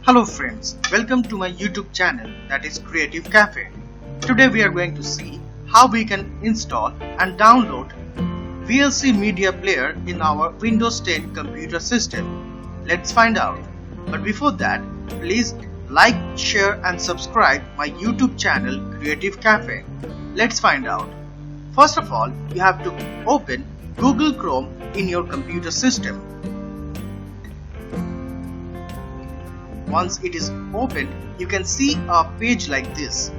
Hello friends, welcome to my YouTube channel, that is Creative Cafe. Today we are going to see how we can install and download VLC media player in our Windows 10 computer system. Let's find out. But before that, please like, share and subscribe my YouTube channel Creative Cafe. Let's find out. First of all, you have to open Google Chrome in your computer system. Once it is opened, you can see a page like this.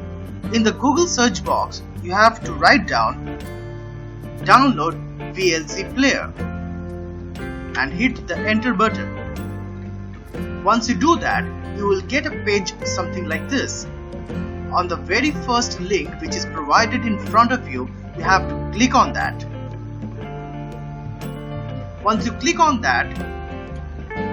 In the Google search box, you have to write down download VLC player and hit the enter button. Once you do that, you will get a page something like this. On the very first link which is provided in front of you, you have to click on that. Once you click on that,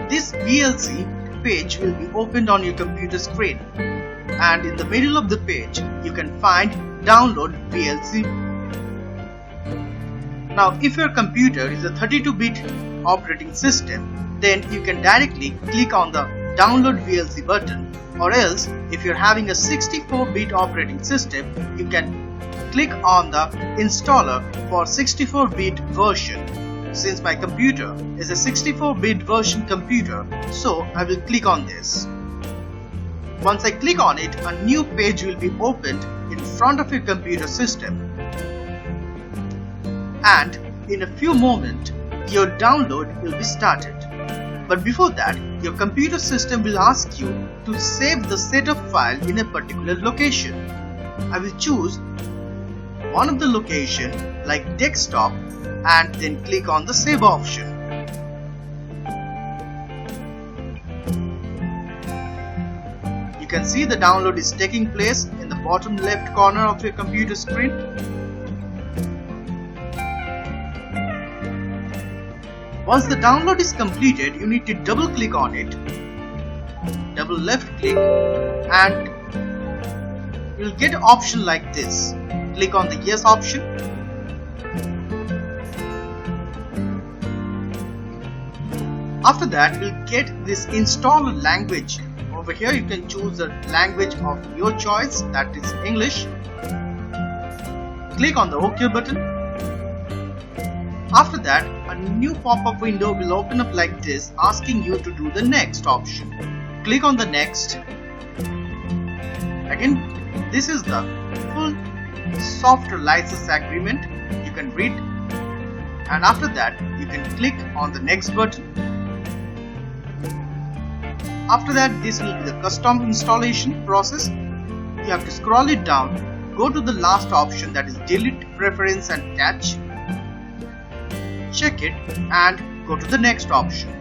this VLC page will be opened on your computer screen, and in the middle of the page you can find download VLC. Now if your computer is a 32-bit operating system, then you can directly click on the download VLC button, or else if you're having a 64-bit operating system, you can click on the installer for 64-bit version. Since my computer is a 64-bit version computer, so I will click on this. Once I click on it, a new page will be opened in front of your computer system, and in a few moments your download will be started. But before that, your computer system will ask you to save the setup file in a particular location. I will choose one of the location like desktop and then click on the save option. You can see the download is taking place in the bottom left corner of your computer screen. Once the download is completed, you need to double click on it, double left click, and you'll get an option like this. Click on the yes option. After that, we'll get this installer language. Over here you can choose the language of your choice, that is English. Click on the OK button. After that, a new pop-up window will open up like this, asking you to do the next option. Click on the next. Again, this is the full software license agreement. You can read, and after that you can click on the next button. After that, this will be the custom installation process. You have to scroll it down, go to the last option, that is delete preference and cache. Check it and go to the next option.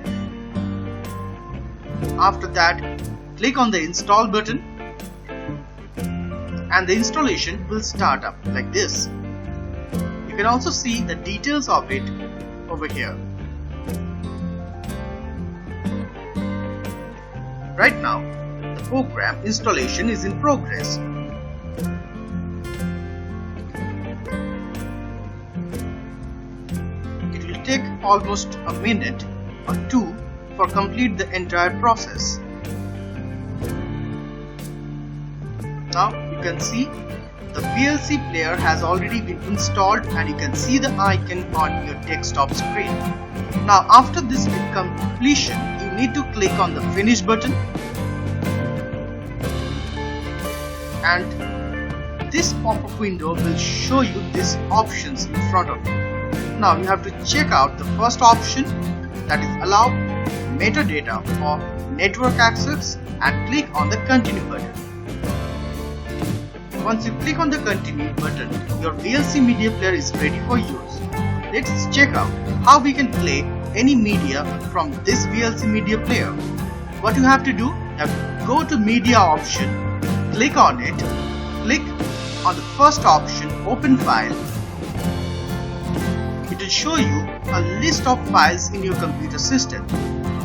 After that, click on the install button and the installation will start up like this. You can also see the details of it over here. Right now, the program installation is in progress. It will take almost a minute or two for complete the entire process. Now you can see the VLC player has already been installed, and you can see the icon on your desktop screen. Now after this completion, you need to click on the finish button, and this pop-up window will show you these options in front of you. Now you have to check out the first option, that is allow metadata for network access, and click on the continue button. Once you click on the continue button, your VLC media player is ready for use. Let's check out how we can play any media from this VLC media player. What you have to do, you have to go to media option, click on it, click on the first option, open file. It will show you a list of files in your computer system.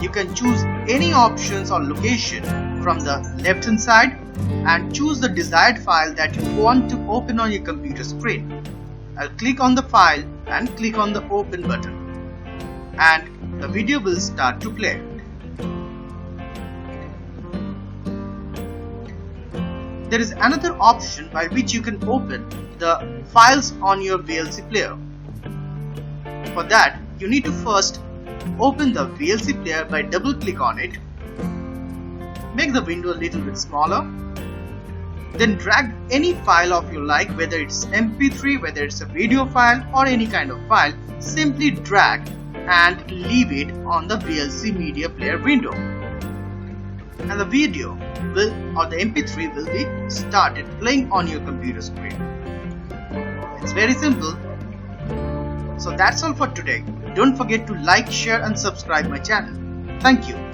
You can choose any options or location from the left hand side and choose the desired file that you want to open on your computer screen. I'll click on the file and click on the open button, and the video will start to play. there is another option by which you can open the files on your VLC player. For that, you need to first open the VLC player by double click on it. Make the window a little bit smaller. Then drag any file of your like, whether it's MP3, whether it's a video file or any kind of file. Simply drag and leave it on the VLC media player window. And the video will, or the MP3 will be started playing on your computer screen. It's very simple. So that's all for today. Don't forget to like, share and subscribe my channel. Thank you.